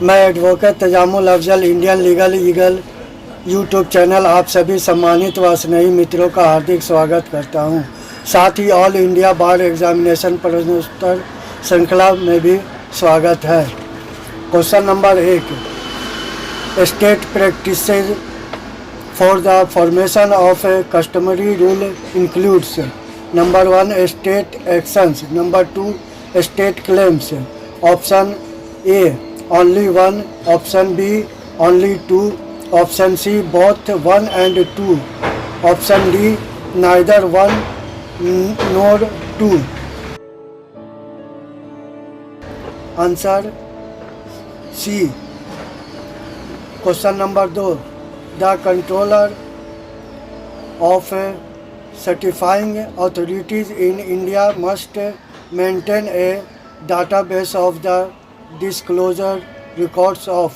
मैं advocate Tajamul Afzal Indian legal eagle YouTube channel आप सभी सम्मानित व स्नेही मित्रों का हार्दिक स्वागत करता हूं। साथ ही ऑल इंडिया बार एग्जामिनेशन प्रश्नोत्तर श्रृंखला में भी स्वागत है। Question number 1, state practices for the formation of A customary rule includes number 1 state actions, number 2 state claims. Option A only 1, option B only 2, option C both 1 and 2, option D neither 1 nor 2. Answer C. Question number 2, the controller of certifying authorities in India must maintain a database of the disclosure records of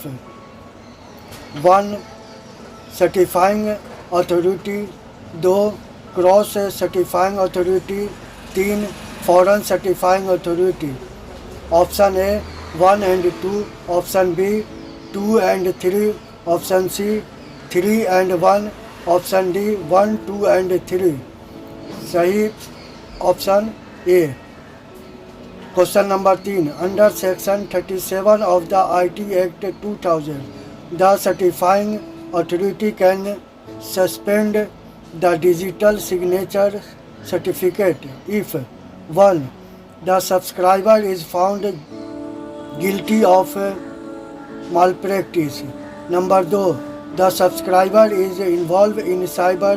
1 certifying authority, 2 cross certifying authority, 3 foreign certifying authority. Option A 1 and 2, option B 2 and 3, option C 3 and 1, option D 1, 2 and 3. सही option A. Question number 3, under section 37 of the IT Act 2000, the certifying authority can suspend the digital signature certificate if 1. the subscriber is found guilty of malpractice, number 2. the subscriber is involved in cyber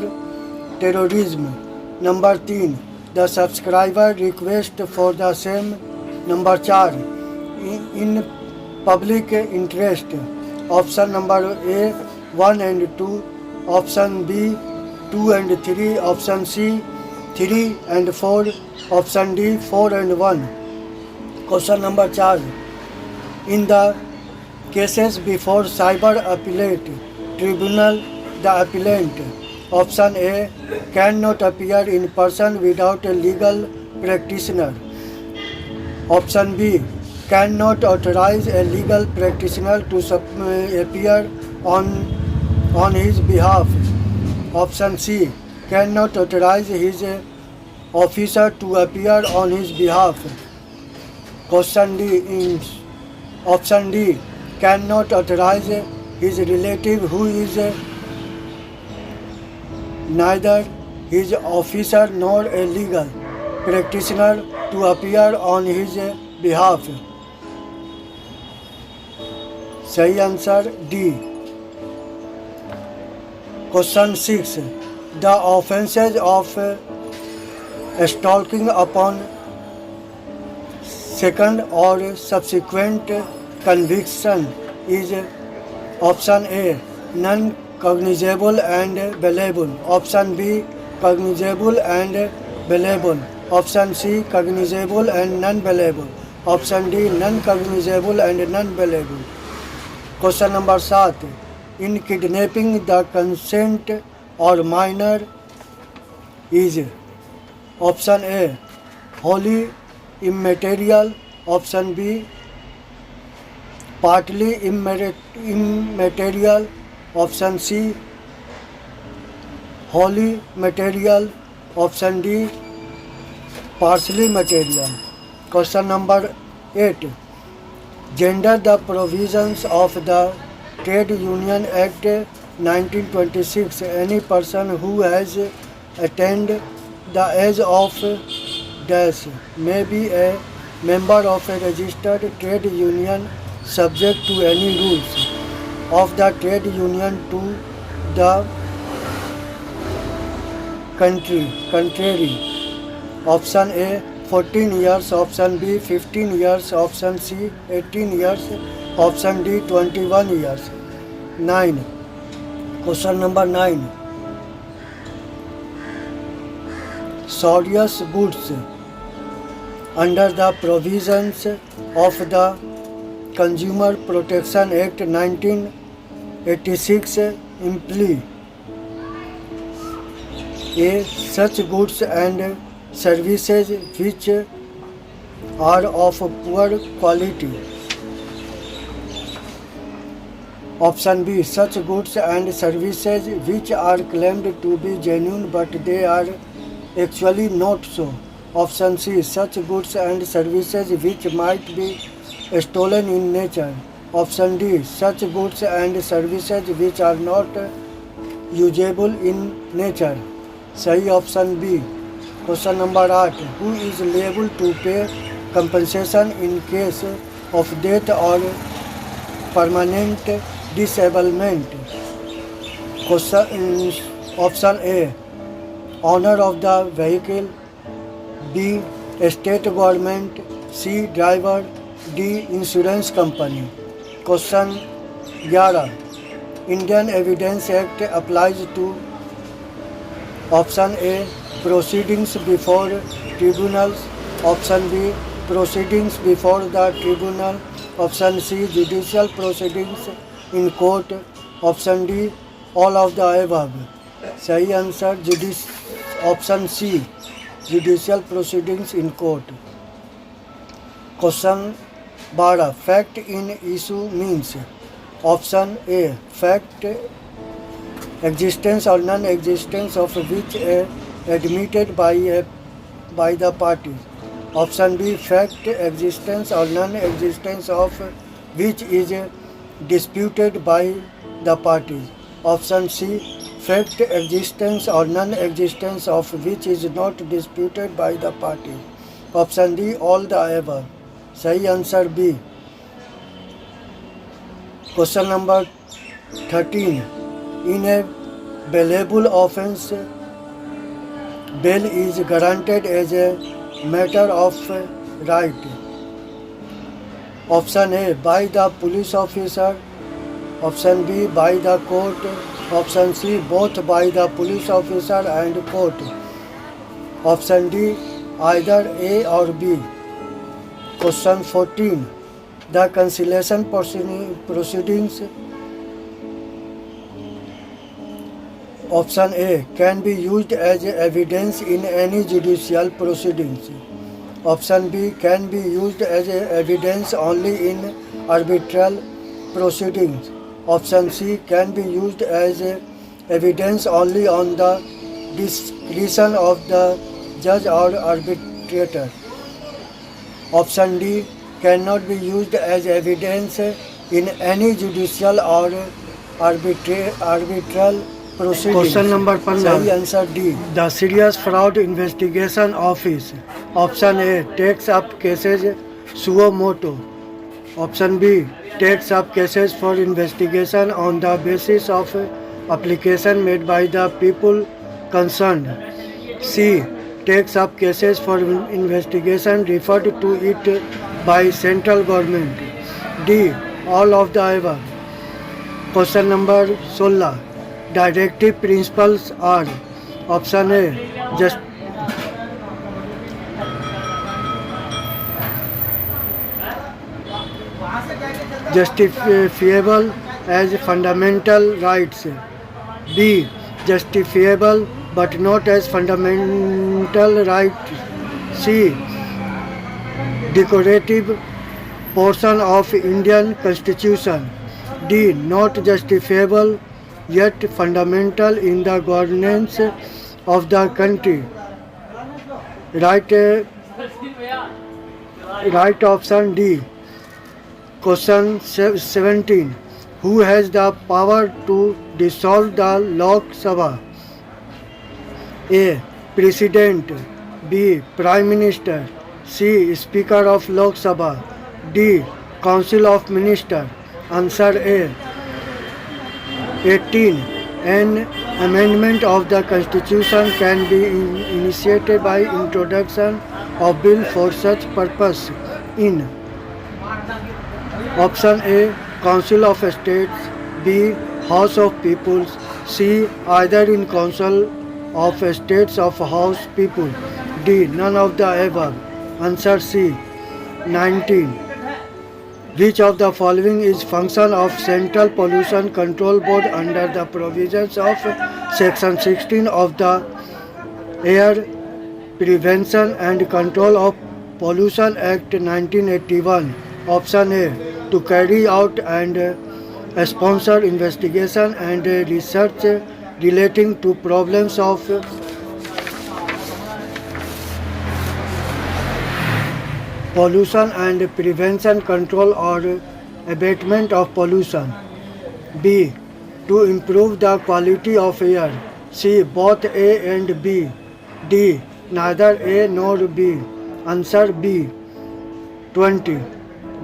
terrorism, number 3. the subscriber request for the same, number 4. in public interest. Option number A 1 and 2, option B 2 and 3, option C 3 and 4, option D 4 and 1. Question number 4, in the cases before cyber appellate tribunal, the appellant, option A cannot appear in person without a legal practitioner, option B cannot authorize a legal practitioner to appear on his behalf, option C cannot authorize his officer to appear on his behalf, question D is option D cannot authorize his relative who is neither his officer nor a legal practitioner to appear on his behalf. सही answer D. Question 6, the offences of stalking upon second or subsequent conviction is option A non-cognizable and bailable, option B cognizable and bailable, option C cognizable and non-bailable, option D non-cognizable and non-bailable. Question number 7, in kidnapping the consent or minor is option A wholly immaterial, option B partly immaterial, option C wholly material, option D partially material. Question number 8, gender the provisions of the Trade Union Act 1926. Any person who has attained the age of dash may be a member of a registered trade union subject to any rules of the trade union to the contrary. Option A 14 years, option B 15 years, option C 18 years, option D 21 years. 9. Question number 9, serious goods under the provisions of the Consumer Protection Act 1986 imply A such goods and services which are of poor quality, Option B. Such goods and services which are claimed to be genuine but they are actually not so. Option C. Such goods and services which might be stolen in nature. Option D. Such goods and services which are not usable in nature. सही option b. Question number 8. Who is liable to pay compensation in case of death or permanent disablement? Question option A. Owner of the vehicle. B. State government. C. Driver. D. Insurance company. Question 11. Indian Evidence Act applies to option A. Proceedings before tribunals. Option B. Proceedings before the tribunal. Option C. Judicial proceedings in court. Option D. All of the above. सही answer option c. Judicial proceedings in court. Question 12. Fact in issue means. Option a. Fact existence or non-existence of which admitted by the parties. Option B. Fact existence or non-existence of which is disputed by the parties. Option C. Fact existence or non-existence of which is not disputed by the parties. Option D. All the above. सही answer b. Question number 13. In a bailable offence, bail is granted as a matter of right. Option A. By the police officer. Option B. By the court. Option C. Both by the police officer and court. Option D. Either A or B. Question 14. The conciliation proceedings. Option A. Can be used as evidence in any judicial proceedings. Option B. Can be used as evidence only in arbitral proceedings. Option C. Can be used as evidence only on the discretion of the judge or arbitrator. Option D. Cannot be used as evidence in any judicial or arbitral proceedings. Question number 15. सही answer D. The Serious Fraud Investigation Office. Option A. Takes up cases suo motu. Option B. Takes up cases for investigation on the basis of application made by the people concerned. C. Takes up cases for investigation referred to it by central government. D. All of the above. Question number 16. Directive principles are. Option A. Justifiable as fundamental rights. B. Justifiable but not as fundamental rights. C. Decorative portion of Indian Constitution. D. Not justifiable yet fundamental in the governance of the country. Right option D. Question 17. Who has the power to dissolve the Lok Sabha? A. President. B. Prime Minister. C. Speaker of Lok Sabha. D. Council of Ministers. Answer A. 18. An amendment of the Constitution can be initiated by introduction of bill for such purpose in. Option A. Council of States. B. House of Peoples. C. Either in Council of States of House People. D. None of the above. Answer C. 19. Which of the following is function of Central Pollution Control Board under the provisions of Section 16 of the Air Prevention and Control of Pollution Act 1981? Option A. To carry out and sponsor investigation and research relating to problems of pollution and prevention, control or abatement of pollution. B. To improve the quality of air. C. Both A and B. D. Neither A nor B. Answer B. 20.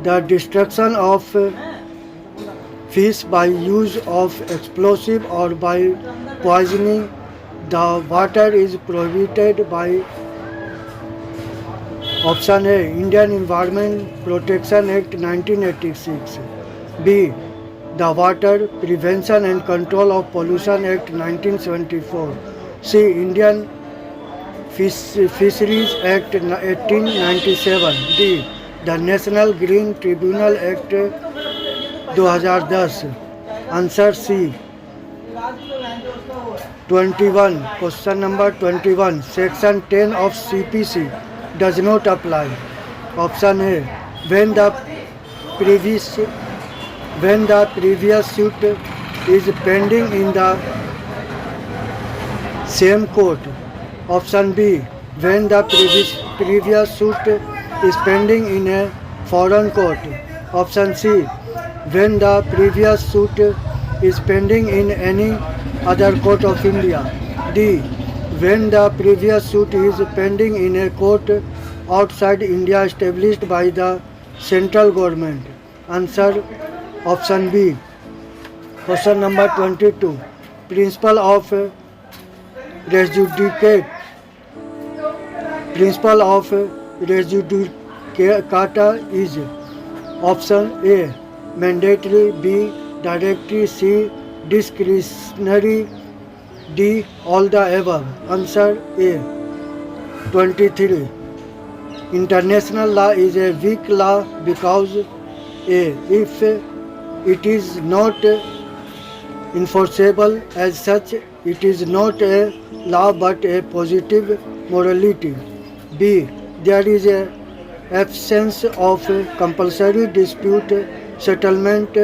The destruction of fish by use of explosive or by poisoning the water is prohibited by option A. Indian Environment Protection Act 1986. B. The Water Prevention and Control of Pollution Act 1974. C. Indian Fisheries Act 1897. D. The National Green Tribunal Act 2010. Answer C. 21. Question number 21. Section 10 of CPC does not apply. Option A. When the previous suit is pending in the same court. Option B. When the previous suit is pending in a foreign court. Option C. When the previous suit is pending in any other court of India. D. When the previous suit is pending in a court outside India established by the central government. Answer option B. Question number 22. Principle of rejudicata is option A. Mandatory. B. Directory. C. Discretionary. D. All the above. Answer A. 23. International law is a weak law because A. If it is not enforceable as such, it is not a law but a positive morality. B. There is a absence of compulsory dispute settlement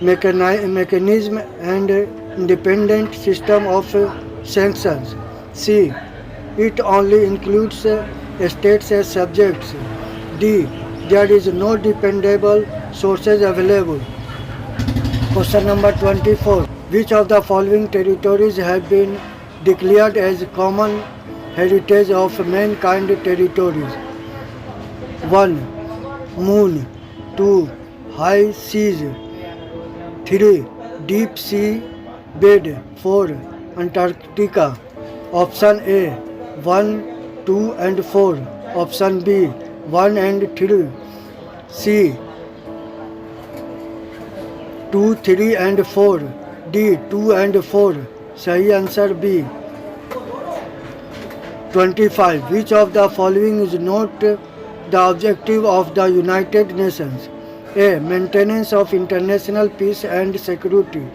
mechanism and independent system of sanctions. C. It only includes states as subjects. D. There is no dependable sources available. Question number 24. Which of the following territories have been declared as common heritage of mankind territories? 1. Moon. 2. High seas. 3. Deep sea bed. 4. Antarctica. Option A 1, 2 and 4. Option B 1 and 3. C 2, 3 and 4. D 2 and 4. Sahi answer B. 25. Which of the following is not the objective of the United Nations? A. Maintenance of international peace and security.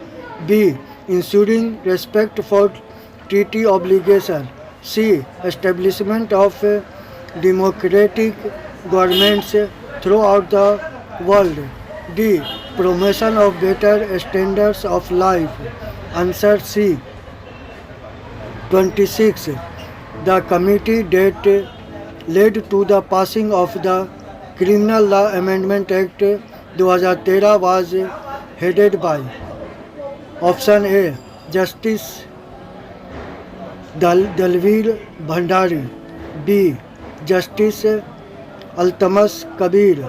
B. Ensuring respect for treaty obligation. C. Establishment of democratic governments throughout the world. D. Promotion of better standards of life. Answer C. 26. The committee that led to the passing of the Criminal Law Amendment Act 2013 was headed by option A Justice Dalveer Bhandari, B Justice Altamas Kabir,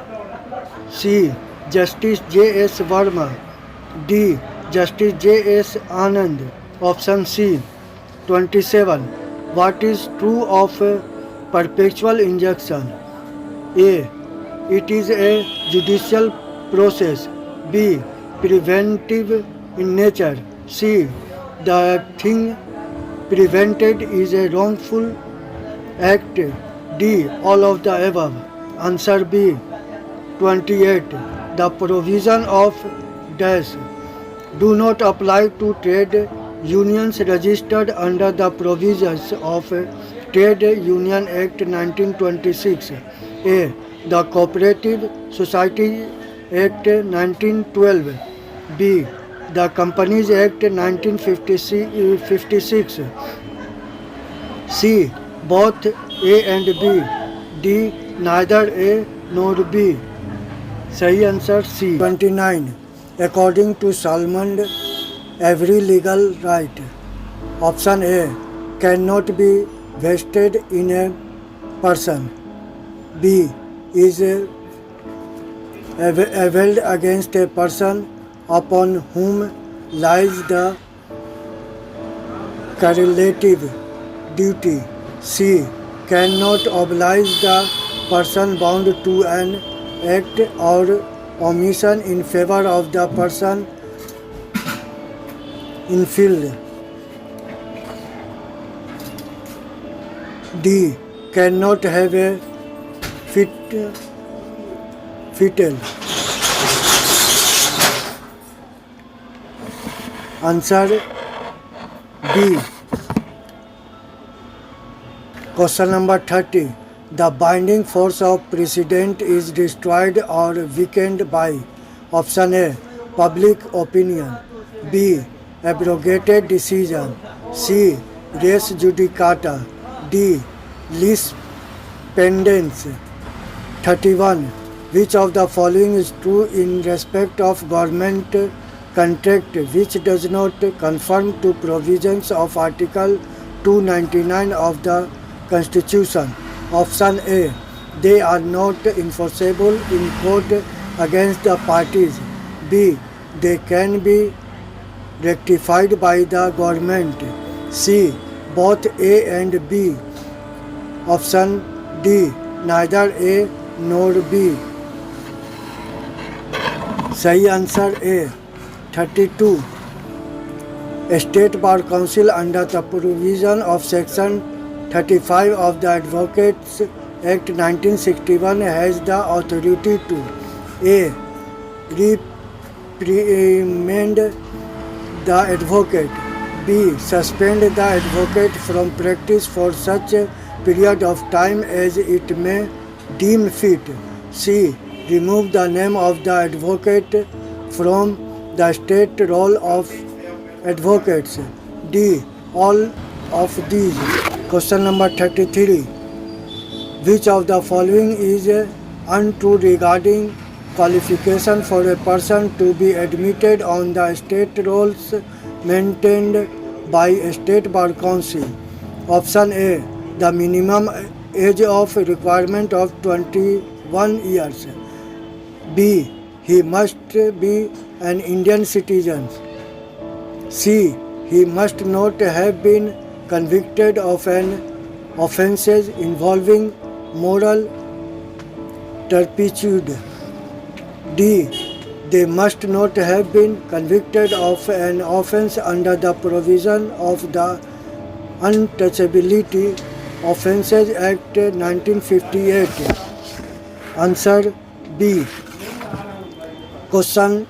C Justice J.S. Verma, D Justice J.S. Anand. Option C. 27. What is true of perpetual injunction? A. It is a judicial process. B. Preventive in nature. C. The thing prevented is a wrongful act. D. All of the above. Answer B. 28. The provision of dash do not apply to trade unions registered under the provisions of Trade Union Act 1926. A. The Cooperative Society Act 1912. B. The Companies Act 1956. C. Both A and B. D. Neither A nor B. सही answer C. 29. According to Salmond, every legal right, option A, cannot be vested in a person. B. Is availed against a person upon whom lies the correlative duty. C. Cannot oblige the person bound to an act or omission in favor of the person infield. D. Cannot have a fetal. Answer B. Question number 30. The binding force of precedent is destroyed or weakened by option A. Public opinion. B. Abrogated decision. C. Res judicata. D. Lis pendens. 31. Which of the following is true in respect of government contract which does not conform to provisions of Article 299 of the Constitution? Option A. They are not enforceable in court against the parties. B. They can be rectified by the government. C. Both A and B. Option D. Neither A nor B. सही answer A. 32. State Bar Council under the provision of Section 35 of the Advocates Act 1961 has the authority to A. Reprimand the advocate. B. Suspend the advocate from practice for such a period of time as it may deem fit. C. Remove the name of the advocate from the state roll of advocates. D. All of these. Question number 33. Which of the following is untrue regarding qualification for a person to be admitted on the state rolls maintained by a state bar council? Option A. The minimum age of requirement of 21 years. B. He must be an Indian citizen. C. He must not have been convicted of an offences involving moral turpitude. D. They must not have been convicted of an offence under the provision of the Untouchability Offences Act 1958. Answer B. Question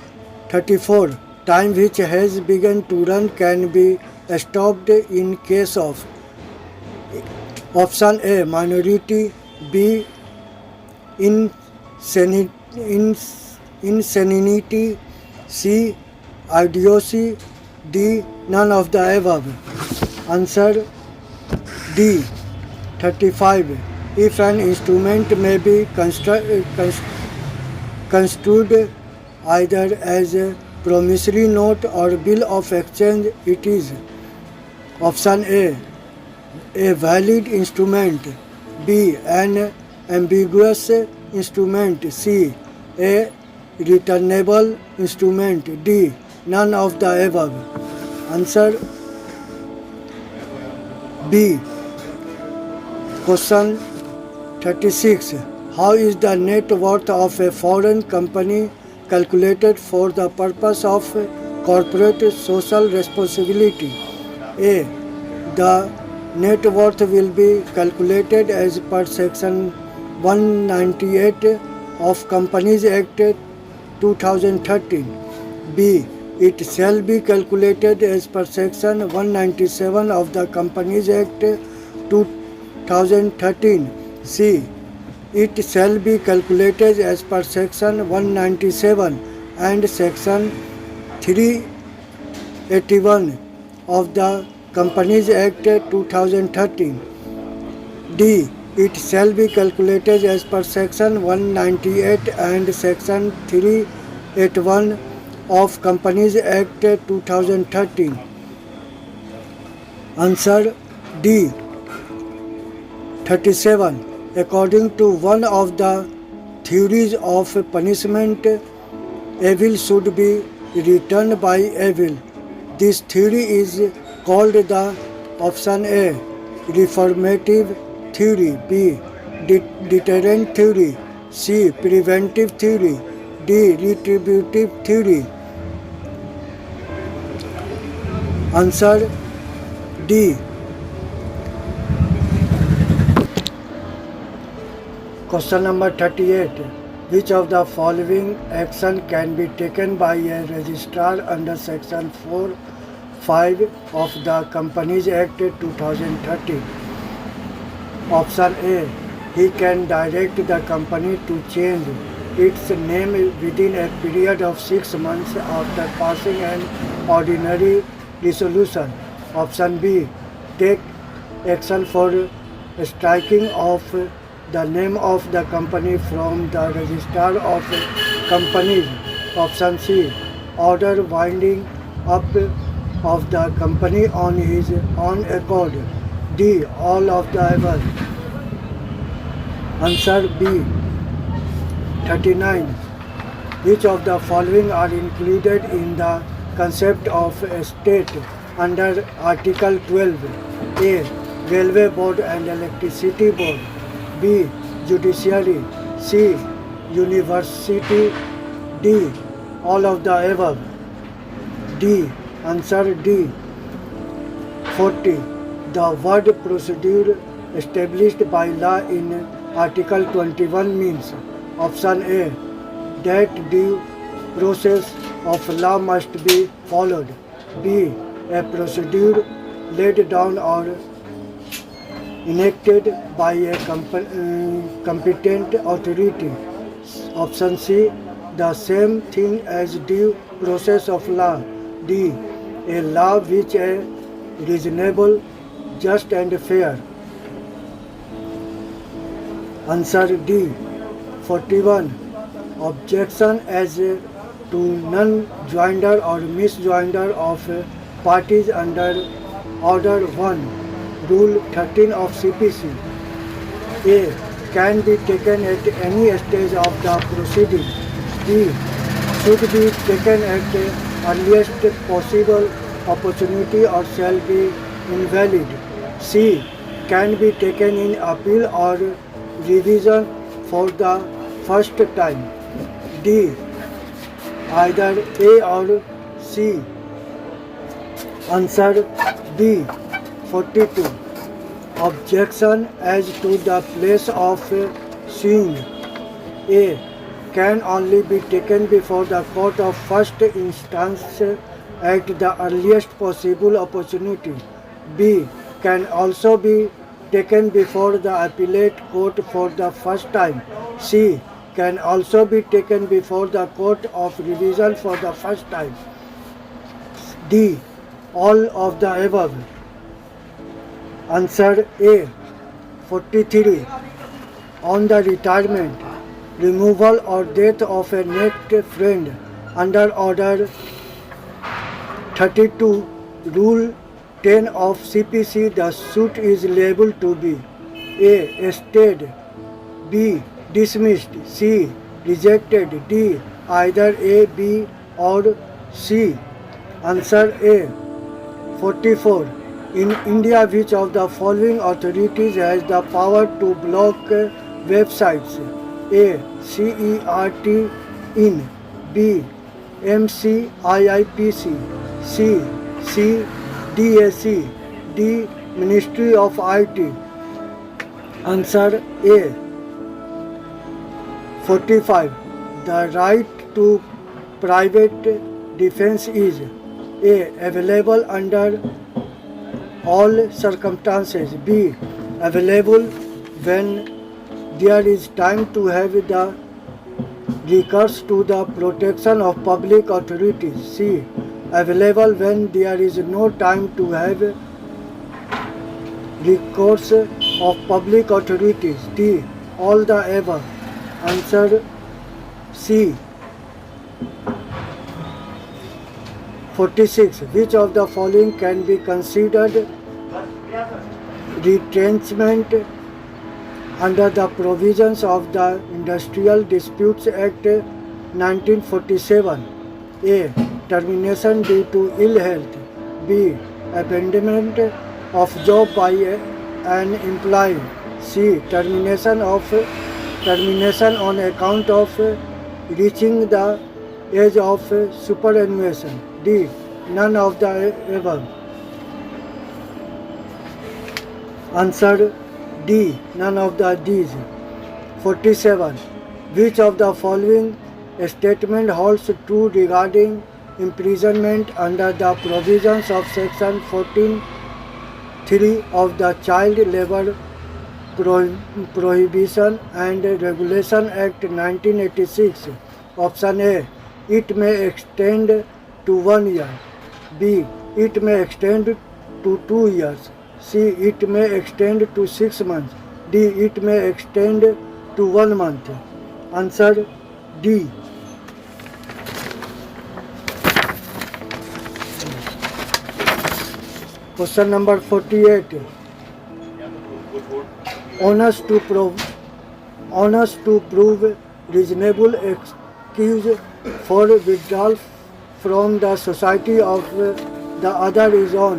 34. Time which has begun to run can be stopped in case of option A. Minority. B. Insanity. C. Idiocy. D. None of the above. Answer D. 35. If an instrument may be construed either as a promissory note or bill of exchange, it is option A. A valid instrument. B. An ambiguous instrument. C. A returnable instrument. D. None of the above. Answer B. Question 36. How is the net worth of a foreign company calculated for the purpose of corporate social responsibility? A. The net worth will be calculated as per Section 198 of Companies Act 2013. B. It shall be calculated as per Section 197 of the Companies Act 2013. C. It shall be calculated as per Section 197 and Section 381 of the Companies Act 2013. D. It shall be calculated as per Section 198 and Section 381 of Companies Act 2013. Answer D. 37. According to one of the theories of punishment, evil should be returned by evil. This theory is called the option A, reformative theory, B, deterrent theory, C, preventive theory, D, retributive theory. Answer D. Question number 38. Which of the following action can be taken by a registrar under Section 4(5) of the Companies Act 2013? Option A. He can direct the company to change its name within a period of 6 months after passing an ordinary resolution. Option B. Take action for striking off the name of the company from the register of companies. Option C. Order winding up of the company on his own accord. D. All of the above. Answer B. 39. Which of the following are included in the concept of estate under Article 12? A. Railway Board and Electricity Board. B. Judiciary. C. University. D. All of the above. D. Answer D. 40. The word procedure established by law in Article 21 means. Option A. That due process of law must be followed. B. A procedure laid down or enacted by a competent authority. Option C. The same thing as due process of law. D. A law which is reasonable, just and fair. Answer D. 41. Objection as to non-joinder or misjoinder of parties under Order 1, Rule 13 of CPC. A. Can be taken at any stage of the proceeding. B. Should be taken at the earliest possible opportunity or shall be invalid. C. Can be taken in appeal or revision for the first time. D. Either A or C. Answer B. 42. Objection as to the place of suing. A. Can only be taken before the court of first instance at the earliest possible opportunity. B. Can also be taken before the appellate court for the first time. C. Can also be taken before the court of revision for the first time. D. All of the above. Answer A. 43. On the retirement, removal or death of a next friend under Order 32, Rule 10 of CPC, the suit is liable to be A. Stayed, B. Dismissed, C. Rejected, D. Either A, B or C. Answer A. 44. In India, which of the following authorities has the power to block websites? A. CERT in, B. MCIIPC, C. CDAC, D. Ministry of IT. Answer A. 45. The right to private defense is A. Available under all circumstances, B. Available when there is time to have the recurs to the protection of public authorities. C. Available when there is no time to have recourse of public authorities. D. All the above. Answer C. 46. Which of the following can be considered retrenchment under the provisions of the Industrial Disputes Act 1947? A. Termination due to ill health. B. Abandonment of job by an employee. C. Termination on account of reaching the age of superannuation. D. None of the above. Answer D. None of the these. 47. Which of the following statement holds true regarding imprisonment under the provisions of Section 14(3) of the Child Labour Prohibition and Regulation Act 1986? Option A. It may extend to 1 year. B. It may extend to 2 years. C. It may extend to 6 months. D. It may extend to 1 month. Answer D. Question number 48. Honest to prove reasonable excuse for withdrawal from the society of the other is on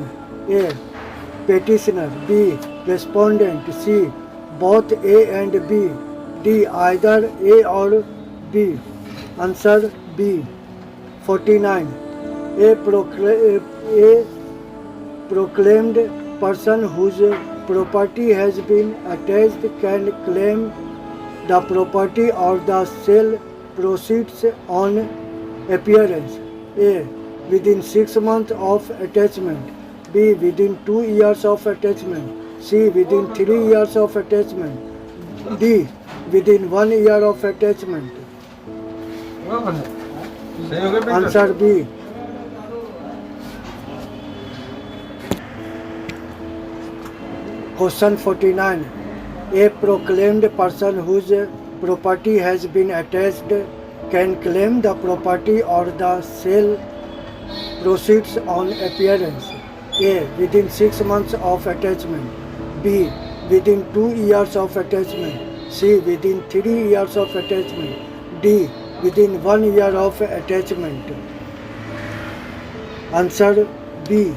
A. Petitioner. B. Respondent. C. Both A and B. D. Either A or B. Answer B. 49. A proclaimed person whose property has been attached can claim the property or the sale proceeds on appearance. A. Within 6 months of attachment. B. Within 2 years of attachment. C. Within 3 years of attachment. D. Within 1 year of attachment. Answer B. Question 49. A proclaimed person whose property has been attached can claim the property or the sale proceeds on appearance. A. Within 6 months of attachment. B. Within 2 years of attachment. C. Within 3 years of attachment. D. Within 1 year of attachment. Answer B.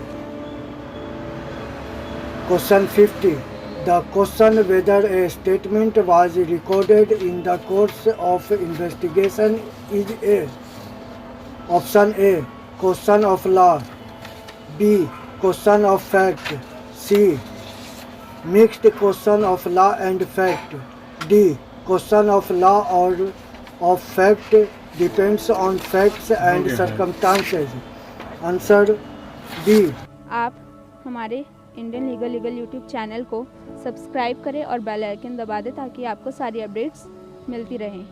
Question 50. The question whether a statement was recorded in the course of investigation is A. Option A. Question of law. B. Question of fact. C. Mixed question of law and fact. D. Question of law or of fact depends on facts and circumstances. Answer D. आप हमारे Indian legal YouTube channel को subscribe करें और bell icon दबा दें ताकि आपको सारी अपडेट्स मिलती रहें।